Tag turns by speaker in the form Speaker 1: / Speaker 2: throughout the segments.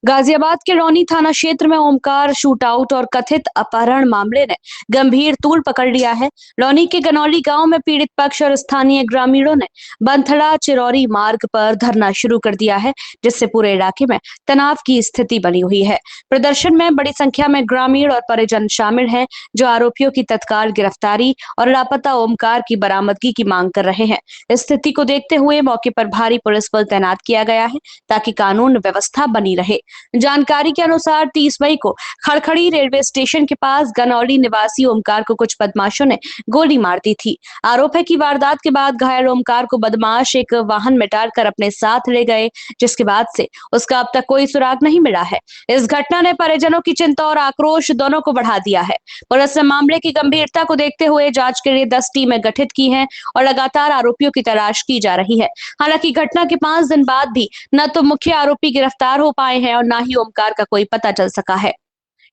Speaker 1: गाजियाबाद के रौनी थाना क्षेत्र में ओमकार शूटआउट और कथित अपहरण मामले ने गंभीर तूल पकड़ लिया है। रौनी के गनौली गांव में पीड़ित पक्ष और स्थानीय ग्रामीणों ने बंथड़ा चिरौरी मार्ग पर धरना शुरू कर दिया है, जिससे पूरे इलाके में तनाव की स्थिति बनी हुई है। प्रदर्शन में बड़ी संख्या में ग्रामीण और परिजन शामिल हैं, जो आरोपियों की तत्काल गिरफ्तारी और लापता ओमकार की बरामदगी की मांग कर रहे हैं। स्थिति को देखते हुए मौके पर भारी पुलिस बल तैनात किया गया है, ताकि कानून व्यवस्था बनी रहे। जानकारी के अनुसार 30 मई को खड़खड़ी रेलवे स्टेशन के पास गनौली निवासी ओमकार को कुछ बदमाशों ने गोली मार दी थी। आरोप है कि वारदात के बाद घायल ओमकार को बदमाश एक वाहन में डालकर अपने साथ ले गए, जिसके बाद से उसका अब तक कोई सुराग नहीं मिला है। इस घटना ने परिजनों की चिंता और आक्रोश दोनों को बढ़ा दिया है। पुलिस ने मामले की गंभीरता को देखते हुए जांच के लिए 10 टीमें गठित की हैं और लगातार आरोपियों की तलाश की जा रही है। हालांकि घटना के 5 दिन बाद भी न तो मुख्य आरोपी गिरफ्तार हो पाए हैं और न ही ओमकार का कोई पता चल सका है।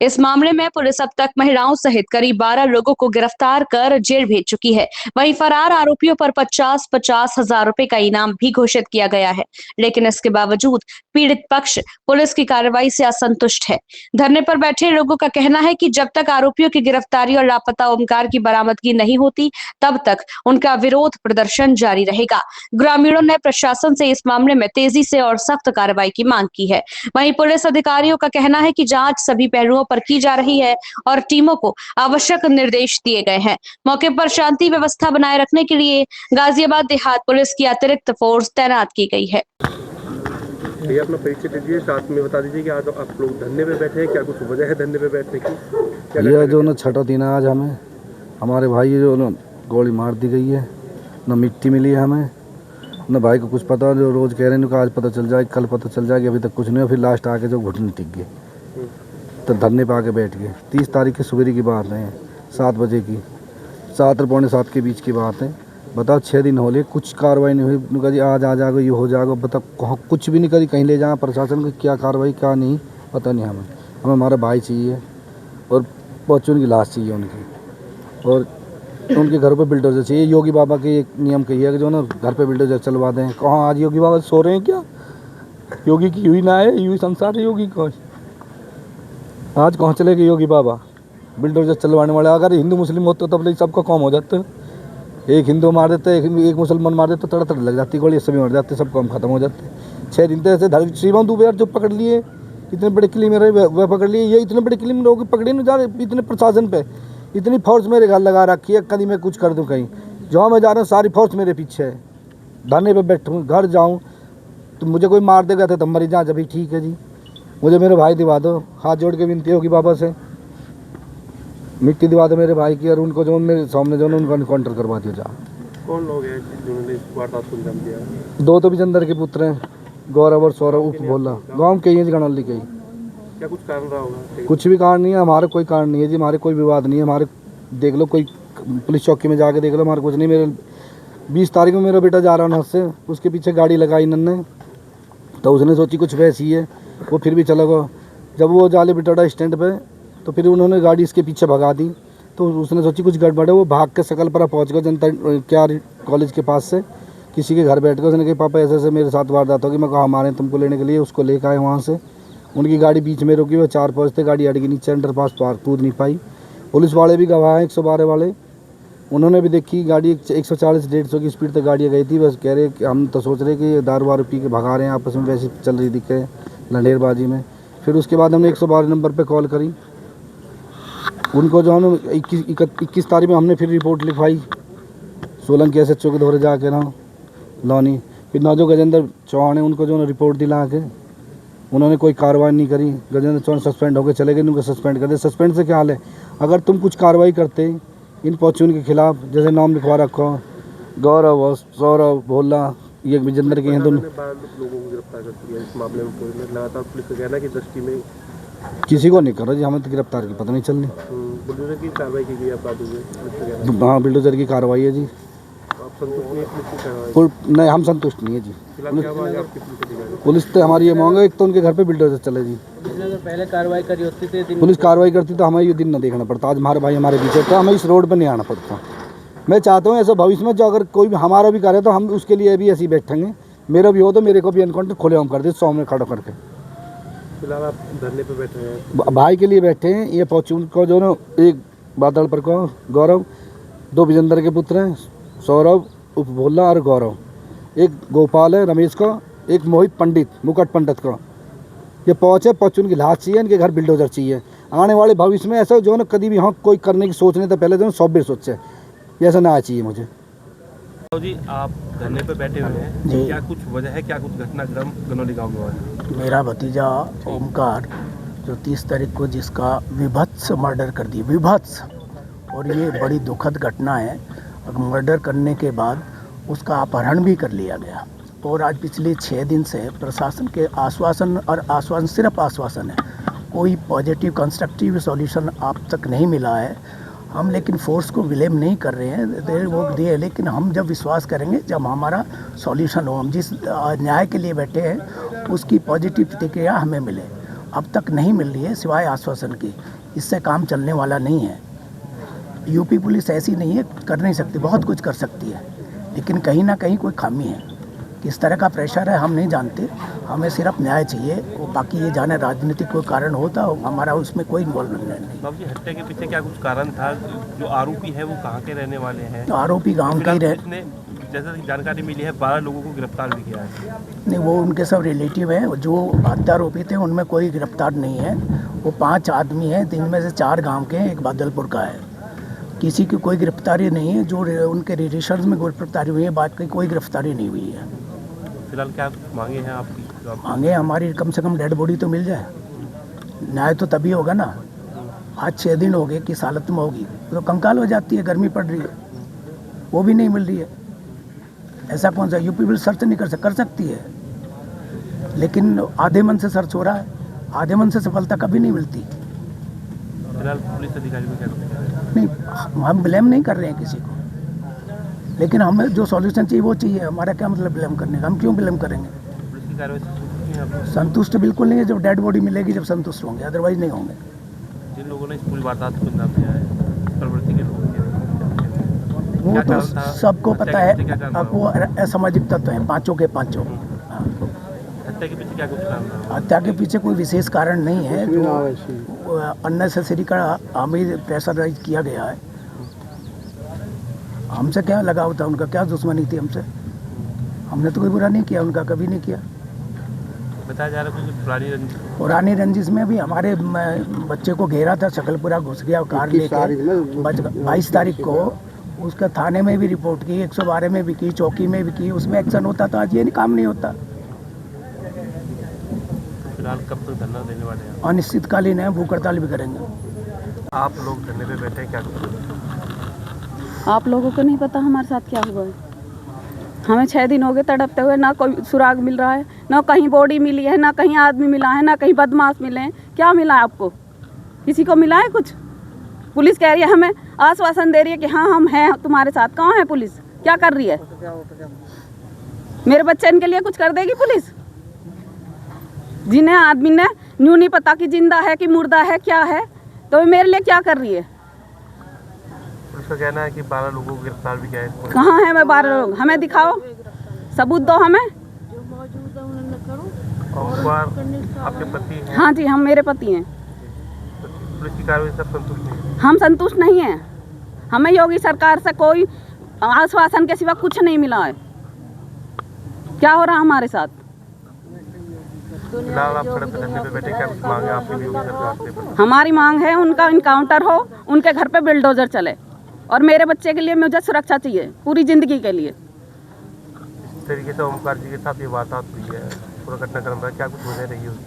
Speaker 1: इस मामले में पुलिस अब तक महिलाओं सहित करीब 12 लोगों को गिरफ्तार कर जेल भेज चुकी है। वहीं फरार आरोपियों पर 50-50 हजार रुपए का इनाम भी घोषित किया गया है, लेकिन इसके बावजूद पीड़ित पक्ष पुलिस की कार्रवाई से असंतुष्ट है। धरने पर बैठे लोगों का कहना है कि जब तक आरोपियों की गिरफ्तारी और लापता ओमकार की बरामदगी नहीं होती, तब तक उनका विरोध प्रदर्शन जारी रहेगा। ग्रामीणों ने प्रशासन से इस मामले में तेजी से और सख्त कार्रवाई की मांग की है। वहीं पुलिस अधिकारियों का कहना है कि जांच सभी पहलुओं पर की जा रही है और टीमों को आवश्यक निर्देश दिए गए हैं। मौके पर शांति व्यवस्था बनाए रखने के लिए गाजियाबाद देहात पुलिस की अतिरिक्त फोर्स तैनात की गई है।
Speaker 2: भैया अपना परिचय दीजिए, साथ में बता दीजिए कि आज आप लोग धरने पे बैठे हैं, क्या कुछ वजह है धरने पे बैठने की?
Speaker 3: ये जो न छठा दिन आज हमें हमारे भाई जो न गोली मार दी गई है, न मिट्टी मिली है हमें, न भाई को कुछ पता। जो रोज़ कह रहे हैं कि आज पता चल जाए, कल पता चल जाएगी, अभी तक कुछ नहीं। फिर लास्ट आके जो घुटने टिक गए तो धरने पे आके बैठ गए। 30 तारीख की सुबह की बात है, 7 बजे की, 7 और पौने 7 के बीच की बात है। बताओ 6 दिन हो लिए, कुछ कार्रवाई नहीं हुई। उनका जी आज आ जाएगा, ये हो जाएगा। बताओ कहाँ कुछ भी नहीं करी, कहीं ले जाए प्रशासन को, क्या कार्रवाई क्या नहीं पता नहीं। हमें हमारा भाई चाहिए और बच्चों की लाश चाहिए उनकी, और उनके घर पे बिल्डोजर चाहिए। योगी बाबा के एक नियम कही है कि जो ना घर पे बिल्डोजर चलवा दें। कहाँ आज योगी बाबा सो रहे हैं क्या? योगी की यूँ ना है, यूँ संसार है योगी का। आज कहाँ चले गए योगी बाबा? बिल्डोजर चलवाने वाले अगर हिंदू मुस्लिम होते तो अपने सबका काम हो जाता। एक हिंदू मार देते, एक मुसलमान मार देते, तड़ लग जाती गोली, सभी मर जाते, सब काम खत्म हो जाते। 6 दिन तो ऐसे श्रीमान दुबे यार जो पकड़ लिए, इतने बड़े किले में रहे वह पकड़ लिए। ये इतने बड़े किले में लोग पकड़े नहीं जा रहे। इतने प्रशासन पे इतनी फोर्स मेरे घर लगा रखी है, कभी मैं कुछ कर दूं कहीं। जहाँ मैं जा रहा हूँ सारी फोर्स मेरे पीछे है। धरने पे बैठूँ, घर जाऊँ तो मुझे कोई मार देगा तो मरी जा। जब ठीक है जी, मुझे मेरे भाई दिवा दो। हाथ जोड़ के विनती होगी बाबा से, मिट्टी दिवा दो मेरे भाई की, और उनको जो मेरे सामने जो उनका इनकाउंटर करवा दिया जा।
Speaker 2: कौन लोग हैं जिन्होंने इस वारदात को अंजाम दिया?
Speaker 3: 2 तो विजेंद्र के पुत्र हैं, गौरव और सौरभ उप भोला। गाँव के ही गणौली के ही।
Speaker 2: क्या कुछ कारण रहा होगा?
Speaker 3: कुछ भी कारण नहीं है, हमारा कोई कारण नहीं है जी। हमारे कोई विवाद नहीं है। हमारे देख लो, कोई पुलिस चौकी में जाके देख लो, हमारा कुछ नहीं। मेरे 20 तारीख में मेरा बेटा जा रहा है से, उसके पीछे गाड़ी लगाई इन्होंने, तो उसने सोची कुछ वैसी है, वो फिर भी चला गया। जब वो जाले बिटोड़ा स्टैंड पे, तो फिर उन्होंने गाड़ी इसके पीछे भगा दी, तो उसने सोची कुछ गड़बड़ है। वो भाग के सकलपरा पहुँच गया, जनता क्या कॉलेज के पास से किसी के घर बैठ गए। उसने कहा पापा ऐसे ऐसे मेरे साथ वारदात होगी। मैं कहा हमारे तुमको लेने के लिए, उसको लेकर आए वहाँ से। उनकी गाड़ी बीच में रुकी, वो 4 पहुँचते, गाड़ी अड़ गई नीचे, अंडर पास पार कूद नहीं पाई। पुलिस वाले भी गवाह हैं, 112 वाले, उन्होंने भी देखी गाड़ी 140-150 की स्पीड तक गाड़ियाँ गई थी। बस कह रहे कि हम तो सोच रहे कि दारू वारू पी के भगा रहे हैं, आपस में वैसे चल रही दिखे लंडेरबाजी में। फिर उसके बाद हमने 112 नंबर पे कॉल करी। उनको जो है 21 तारीख में हमने फिर रिपोर्ट लिखवाई सोलंकी SHO के दौरे जाके ना लौनी। फिर ना जो गजेंद्र चौहान है, उनको जो है रिपोर्ट दिला के उन्होंने कोई कार्रवाई नहीं करी। गजेंद्र चौहान सस्पेंड होकर चले गए, उनको सस्पेंड कर दे। सस्पेंड से क्या हाल है? अगर तुम कुछ कार्रवाई करते इन पॉचून के खिलाफ, जैसे नाम लिखवा रखो गौरव और सौरभ भोला, ये विजेंद्र के हैं, दोनों
Speaker 2: लोगों को गिरफ्तार कर दिया इस मामले में। पुलिस ने लगातार पुलिस का कहना है कि 10 टीमें
Speaker 3: किसी को नहीं कर रहा जी। हमें तो गिरफ्तार की पता नहीं चलनी।
Speaker 2: बुलडोजर की कार्रवाई की गई है बाबू में?
Speaker 3: हाँ, बिल्डोजर की कार्रवाई है जी।
Speaker 2: आप संतुष्ट नहीं है पुलिस की कार्रवाई?
Speaker 3: नहीं, हम संतुष्ट नहीं है जी।
Speaker 2: पुलिस
Speaker 3: पुलिस तो हमारी ये मांग है, एक तो उनके घर पे बिल्डोजर चले जी।
Speaker 4: पहले कार्रवाई करी होती थी,
Speaker 3: पुलिस कार्रवाई करती तो हमें ये दिन न देखना पड़ता। आज हमारे भाई हमारे पीछे, तो हमें इस रोड पर नहीं आना पड़ता। मैं चाहता हूँ ऐसा भविष्य में जो अगर कोई भी हमारा भी करे तो हम उसके लिए भी ऐसे ही बैठेंगे। मेरा भी हो तो मेरे को भी एनकाउंटर खुले हम कर दे, सामने खड़ा करके।
Speaker 2: फिलहाल आप धरने पे बैठे हैं,
Speaker 3: भाई के लिए बैठे हैं। ये फॉर्चून को जो ना, एक बादल पर को गौरव, 2 विजेंद्र के पुत्र हैं, सौरभ उपभोला और गौरव, एक गोपाल है रमेश का, एक मोहित पंडित मुकुट पंडित का। ये पहुँचे फॉर्चून की लाश चाहिए, इनके घर बिल्डोजर चाहिए। आने वाले भविष्य में ऐसा जो ना कभी भी हाँ कोई करने की सोचने तो पहले जो 100 बार सोचे, ये ऐसा ना चाहिए मुझे।
Speaker 2: जी आप धरने पे बैठे हुए हैं
Speaker 5: जी।
Speaker 2: क्या कुछ वजह है, क्या कुछ घटनाक्रम गनौली गांव में हुआ है?
Speaker 5: मेरा भतीजा ओमकार जो 30 तारीख को जिसका विभत्स मर्डर कर दिया, विभत्स, और ये बड़ी दुखद घटना है। मर्डर करने के बाद उसका अपहरण भी कर लिया गया, और आज पिछले 6 दिन से प्रशासन के आश्वासन और आश्वासन, सिर्फ आश्वासन है, कोई पॉजिटिव कंस्ट्रक्टिव सॉल्यूशन आप तक नहीं मिला है। हम लेकिन फोर्स को ब्लेम नहीं कर रहे हैं, देर वो दिए, लेकिन हम जब विश्वास करेंगे जब हमारा सॉल्यूशन हो, हम जिस न्याय के लिए बैठे हैं उसकी पॉजिटिव प्रतिक्रिया हमें मिले। अब तक नहीं मिल रही है सिवाय आश्वासन की, इससे काम चलने वाला नहीं है। यूपी पुलिस ऐसी नहीं है, कर नहीं सकती, बहुत कुछ कर सकती है, लेकिन कहीं ना कहीं कोई खामी है। किस तरह का प्रेशर है हम नहीं जानते, हमें सिर्फ न्याय चाहिए। वो बाकी ये जाने राजनीतिक कोई कारण होता, हमारा उसमें कोई इन्वॉल्वमेंट नहीं।
Speaker 2: बाबू जी हत्या के पीछे क्या कुछ कारण था? जो आरोपी है वो कहाँ के रहने वाले हैं?
Speaker 5: तो आरोपी गांव के ही रहे,
Speaker 2: पुलिस ने जैसा कि जानकारी मिली है 12 लोगों को गिरफ्तार भी किया है।
Speaker 5: नहीं वो उनके सब रिलेटिव हैं। जो हत्या आरोपी थे उनमें कोई गिरफ्तार नहीं है। वो 5 आदमी हैं, 3 में से 4 गाँव के हैं, एक बादलपुर का है। किसी की कोई गिरफ्तारी नहीं है। जो उनके रिलेशंस में गिरफ्तारी हुई है, बात की कोई गिरफ्तारी नहीं हुई है।
Speaker 2: फिलहाल क्या मांगे हैं आपकी?
Speaker 5: मांगे हमारी कम से कम डेड बॉडी तो मिल जाए। न्याय तो तभी होगा ना। आज 6 दिन हो गए किस हालत में होगी, तो कंकाल हो जाती है, गर्मी पड़ रही है, वो भी नहीं मिल रही है। ऐसा कौन सा यूपी पुलिस सर्च नहीं कर सकती है, लेकिन आधे मन से सर्च हो रहा है। आधे मन से सफलता कभी नहीं मिलती।
Speaker 2: फिलहाल पुलिस अधिकारी को क्या कहते हैं?
Speaker 5: नहीं हम ब्लेम नहीं कर रहे हैं किसी को, लेकिन हमें जो सॉल्यूशन चाहिए वो चाहिए। हमारा क्या मतलब ब्लेम करने का, हम क्यों ब्लेम करेंगे?
Speaker 2: पुलिस की कार्रवाई से संतुष्ट हैं आप?
Speaker 5: संतुष्ट बिल्कुल नहीं है। जब डेड बॉडी मिलेगी जब संतुष्ट होंगे, अदरवाइज नहीं होंगे।
Speaker 2: जिन लोगों ने इस पूरी वारदात को अंजाम दिया है, प्रवृत्ति के लोग हैं,
Speaker 5: वो
Speaker 2: क्या
Speaker 5: तो
Speaker 2: कारण था?
Speaker 5: सबको
Speaker 2: हत्या
Speaker 5: पता
Speaker 2: के
Speaker 5: है।
Speaker 2: पीछे क्या कारण
Speaker 5: अब वो असामाजिक तत्व हैं, पांचों के पांचों। हाँ।
Speaker 2: हत्या के पीछे क्या कुछ कारण था?
Speaker 5: हत्या के पीछे कोई विशेष कारण नहीं है। जो अननेसेसरी का हमें प्रेशराइज किया गया है। हमसे क्या लगाव था, उनका क्या दुश्मनी थी हमसे? हमने तो कोई बुरा नहीं किया उनका, कभी नहीं किया।
Speaker 2: बताया जा रहा है कुछ
Speaker 5: पुरानी रंजिश में भी हमारे बच्चे को घेरा था, शकलपुरा घुस गया कार लेके। 22 तारीख को उसका थाने में भी रिपोर्ट की, 112 में भी की, चौकी में भी की। उसमें एक्शन होता तो आज ये काम नहीं होता।
Speaker 2: फिलहाल कब तक धरना देने वाले हैं?
Speaker 5: अनिश्चितकालीन है, भूख हड़ताल भी करेंगे।
Speaker 2: आप लोग धरने पे बैठे हैं, क्या करेंगे?
Speaker 6: आप लोगों को नहीं पता हमारे साथ क्या हुआ है। हमें 6 दिन हो गए तड़पते हुए, ना कोई सुराग मिल रहा है, ना कहीं बॉडी मिली है, ना कहीं आदमी मिला है, ना कहीं बदमाश मिले हैं। क्या मिला है आपको? किसी को मिला है कुछ? पुलिस कह रही है, हमें आश्वासन दे रही है कि हाँ हम हैं तुम्हारे साथ। कहाँ है पुलिस? क्या कर रही है? मेरे बच्चे इनके लिए कुछ कर देगी पुलिस? जिन्हें आदमी ने न्यू नहीं पता कि जिंदा है कि मुर्दा है क्या है, तो मेरे लिए क्या कर रही है?
Speaker 2: पुलिस का कहना है कि 12 लोगों को गिरफ्तार भी किया है।
Speaker 6: कहाँ है मैं 12 लोग? हमें दिखाओ, सबूत दो हमें।
Speaker 2: और आपके पति हैं?
Speaker 6: हाँ जी, हम मेरे पति हैं।
Speaker 2: पुलिस की कार्रवाई से संतुष्ट नहीं?
Speaker 6: हम संतुष्ट नहीं हैं। हमें योगी सरकार से कोई आश्वासन के सिवा कुछ नहीं मिला है। क्या हो रहा हमारे साथ?
Speaker 2: फिलहाल आप सड़क पर धरने पे बैठे, क्या कुछ मांगे आपके लिए योगी सरकार से?
Speaker 6: हमारी मांग है उनका इनकाउंटर हो, उनके घर पे बिल्डोजर चले, और मेरे बच्चे के लिए मुझे सुरक्षा चाहिए पूरी जिंदगी के लिए।
Speaker 2: इस तरीके से ओमकार जी के साथ ये वारदात हुई है, पूरा घटनाक्रम रहा, क्या कुछ वजह रही होगी?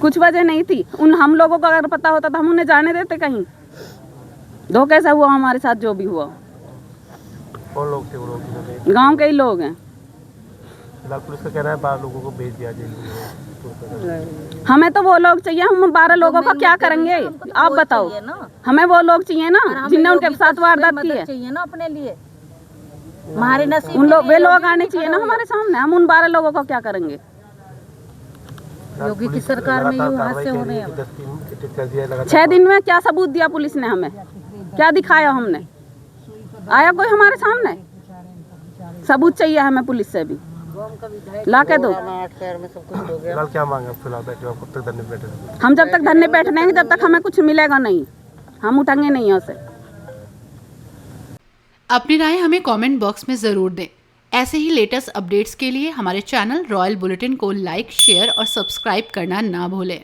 Speaker 6: कुछ वजह नहीं थी। हम लोगों को अगर पता होता तो हम उन्हें जाने देते कहीं। धोखे से हुआ हमारे साथ जो भी हुआ।
Speaker 2: कौन लोग थे वो लोग?
Speaker 6: गाँव के ही लोग हैं।
Speaker 2: फिलहाल पुलिस का कहना है 12 लोगों को भेज दिया जेल।
Speaker 6: हमें तो वो लोग चाहिए। हम 12 लोगों का क्या करेंगे आप बताओ? हमें वो लोग चाहिए ना जिनने उनके साथ वारदात की है।
Speaker 7: चाहिए ना अपने लिए, हमारे नसीब
Speaker 6: उन लोग वे लोग आने चाहिए ना हमारे सामने। हम उन 12 लोगों को क्या करेंगे?
Speaker 7: योगी की सरकार में यूं हादसे हो रहे हैं।
Speaker 6: 6 दिन में क्या सबूत दिया पुलिस ने? हमें क्या दिखाया? हमने आया कोई हमारे सामने? सबूत चाहिए हमें पुलिस से भी। ला के दो।
Speaker 7: फिलहाल क्या मांगे फिलहाल बैठे आप कब तक धरने पे बैठे?
Speaker 6: हम जब तक धरने बैठने जब तक हमें कुछ मिलेगा नहीं, हम उठेंगे नहीं यहाँ से।
Speaker 8: अपनी राय हमें कमेंट बॉक्स में ज़रूर दें। ऐसे ही लेटेस्ट अपडेट्स के लिए हमारे चैनल रॉयल बुलेटिन को लाइक, शेयर और सब्सक्राइब करना ना भूलें।